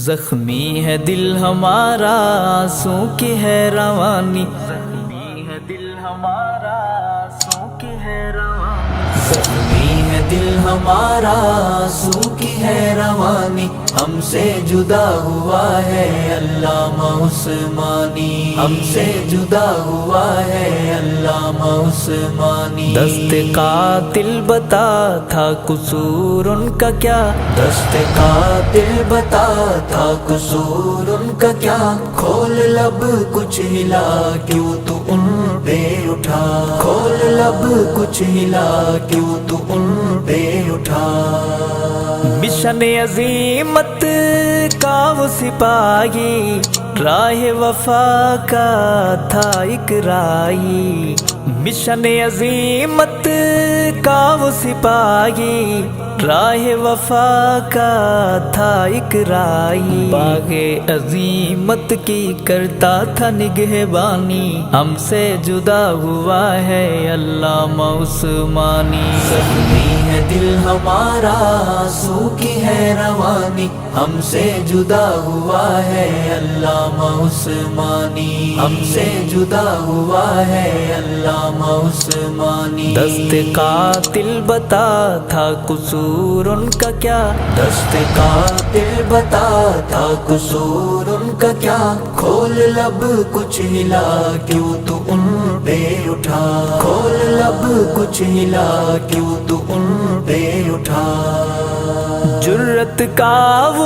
زخمی ہے دل ہمارا آنسوں کی ہے روانی، زخمی ہے دل ہمارا آنسوں کی ہے روانی، زخمی ہے دل ہمارا آنسوں کی ہے روانی، ہم سے جدا ہوا ہے علامہ عثمانی، ہم سے جدا ہوا ہے علامہ عثمانی۔ دست قاتل بتا تھا قصور ان کا کیا، دست قاتل بتا تھا قصور ان کا کیا، کھول لب کچھ ہلا کیوں تو ان پہ اٹھا، کھول لب کچھ ہلا کیوں تو ان پہ اٹھا۔ مشن عظیمت کا وہ سپاہی، راہ وفا کا تھا ایک راہی، مشن عظیمت کا وہ سپاہی، راہ وفا کا تھا ایک راہی، باغ عظیمت کی کرتا تھا نگہبانی، ہم سے جدا ہوا ہے علامہ عثمانی۔ زخمی ہے دل ہمارا آنسوں کی ہے روانی، ہم سے جدا ہوا ہے علامہ عثمانی، ہم سے جدا ہوا ہے علامہ عثمانی۔ دست قاتل بتا تھا قصور ان کا کیا، دست قاتل بتا تھا قصور ان کا کیا، کھول لب کچھ ہلا کیوں تو ان پہ اٹھا، کھول لب کچھ ہلا کیوں تو ان پہ اٹھا۔ جرت کا وہ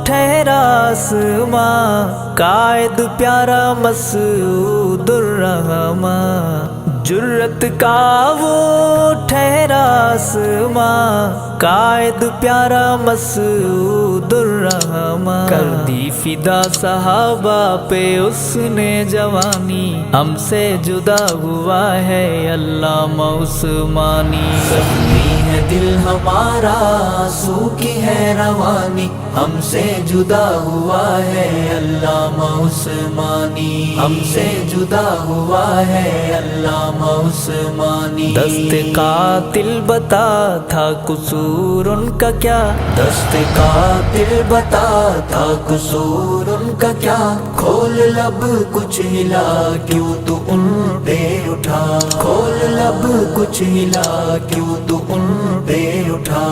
ٹھہرا آسماں، قائد پیارا مسعود الرحماں، جرت کا وہ ٹھہرا آسماں، قائد پیارا مسعود الرحماں، کر دی فدا صحابہ پہ اس نے جوانی، ہم سے جدا ہوا ہے علامہ عثمانی۔ زخمی ہے دل ہمارا آنسوں کی ہے روانی، ہم سے جدا ہوا ہے علامہ عثمانی، ہم سے جدا ہوا ہے علامہ عثمانی۔ دست قاتل بتا تھا قصور ان کا کیا، دست قاتل بتا تھا قصور ان کا کیا، کھول لب کچھ ہلا کیوں تو ان پہ اٹھا، کھول لب کچھ ہلا کیوں تو ان پہ اٹھا۔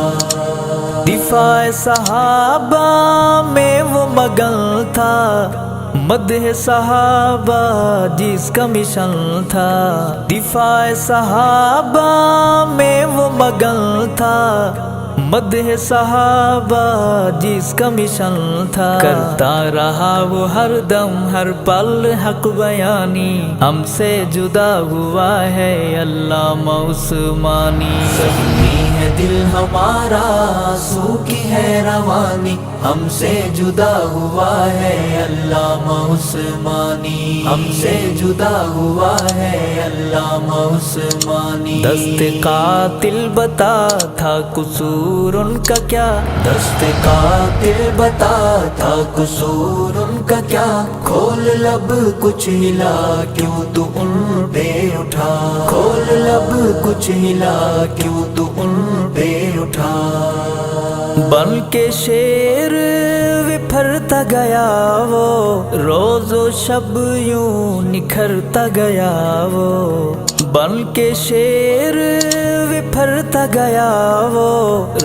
دفاع صحابہ میں وہ مگن تھا، مدح صحابہ جس کا مشن تھا، دفاع صحابہ میں وہ مگن تھا، مدح صحابہ جس کا مشن تھا، کرتا رہا وہ ہر دم ہر پل حق بیانی، ہم سے جدا ہوا ہے علامہ عثمانی۔ زخمی ہے دل ہمارا آنسوں کی ہے روانی، ہم سے جدا ہوا ہے علامہ عثمانی، ہم سے جدا ہوا ہے علامہ عثمانی۔ دست قاتل بتا تھا قصور ان کا کیا، دست قاتل بتا تھا قصور ان کا کیا، کھول لب کچھ ہلا کیوں تو ان پہ اٹھا، کھول لب کچھ ہلا کیوں تو ان پہ اٹھا۔ بن کے شیر بپھرتا گیا وہ، روز و شب یوں نکھرتا گیا وہ، بن کے شیر بپھرتا گیا وہ،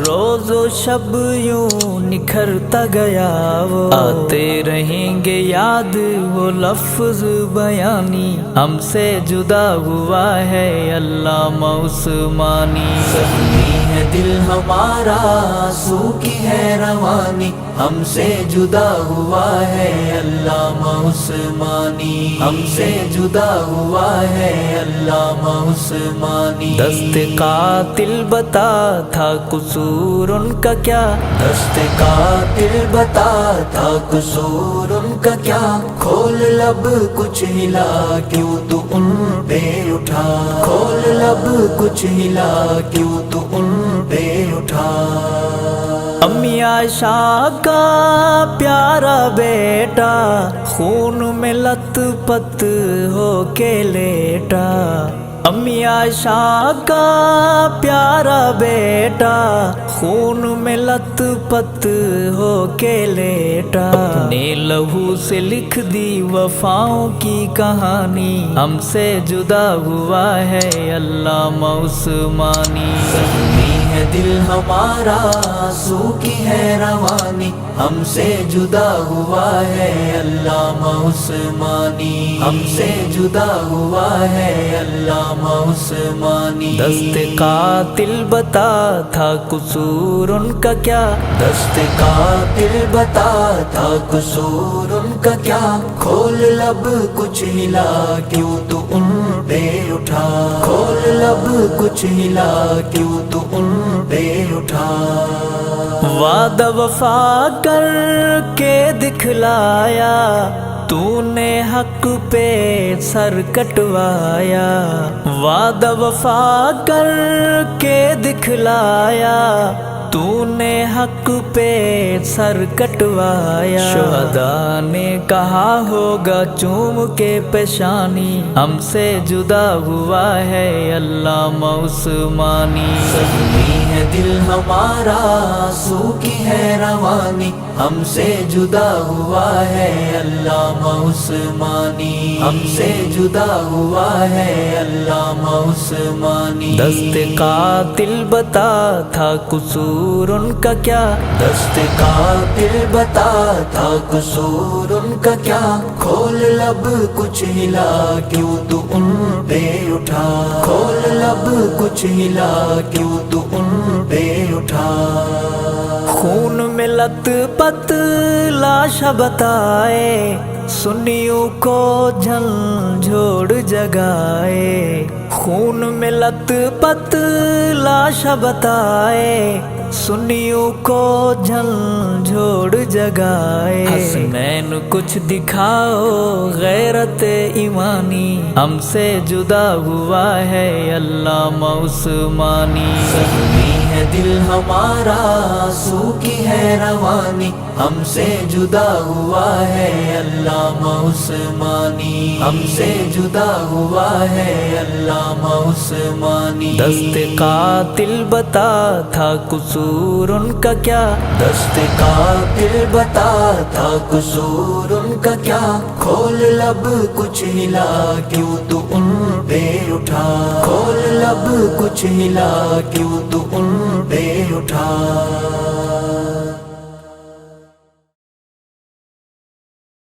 روز و شب یوں نکھرتا گیا وہ، آتے رہیں گے یاد وہ لفظ بیانی، ہم سے جدا ہوا ہے علامہ عثمانی۔ زخمی ہے دل ہمارا آنسوں کی ہے روانی، ہم سے جدا ہوا ہے علامہ عثمانی، ہم سے جدا ہوا ہے علامہ عثمانی۔ دست قاتل بتا تھا قصور ان کا کیا، دست قاتل بتا تھا قصور ان کا کیا، کھول لب کچھ ہلا کیوں تو ان پہ اٹھا، کھول لب کچھ ہلا کیوں تو ان پہ اٹھا۔ امی عائشہ کا پیارا بیٹا، خون میں لت پت ہو کے لیٹا، امی عائشہ کا پیارا بیٹا خون میں لت پت ہو کے لیٹا، اپنے لہو سے لکھ دی وفاؤں کی کہانی، ہم سے جدا ہوا ہے علامہ عثمانی۔ زخمی ہے دل ہمارا آنسو کی ہے روانی، ہم سے جدا ہوا ہے علامہ عثمانی، ہم سے جدا ہوا ہے علامہ عثمانی۔ دست قاتل بتا تھا قصور ان کا کیا، دست قاتل بتا تھا قصور ان کا کیا، کھول لب کچھ ہلا کیوں تو ان پہ اٹھا، کھول لب کچھ ہلا کیوں تو ان پہ اٹھا۔ وعدہ وفا کر کے دکھلایا تو نے حق پہ سر کٹوایا، وعدہ وفا کر کے دکھلایا تو نے حق پہ سر کٹوایا۔ شہداء نے کہا ہوگا چوم کے پیشانی، ہم سے جدا ہوا ہے علامہ عثمانی۔ زخمی ہے دل ہمارا آنسو کی ہے روانی، ہم سے جدا ہوا ہے علامہ عثمانی، ہم سے جدا ہوا ہے علامہ عثمانی۔ دست قاتل بتا تھا قصور ان کا کیا، دست قاتل بتا تھا قصور ان کا کیا، کھول لب کچھ ہلا کیوں تو ان پہ اٹھا، کھول لب کچھ ہلا کیوں تو ان پہ اٹھا۔ خون میں لت پت لاش بتائے، سنیوں کو جھنجھوڑ جگائے، خون میں لت پت لاش بتائے، سنیوں کو جھنجھوڑ جگائے۔ حسنین کچھ دکھاؤ غیرت ایمانی، ہم سے جدا ہوا ہے علامہ عثمانی۔ زخمی ہے دل ہمارا آنسو کی ہے روانی، ہم سے جدا ہوا ہے علامہ عثمانی، ہم سے جدا ہوا ہے علامہ عثمانی۔ دست قاتل بتا تھا قصور ان کا کیا، دست قاتل بتا تھا قصور ان کا کیا، کھول لب کچھ ہلا کیوں تو ان پہ اٹھا، کھول لب کچھ ہلا کیوں تو ان پہ اٹھا۔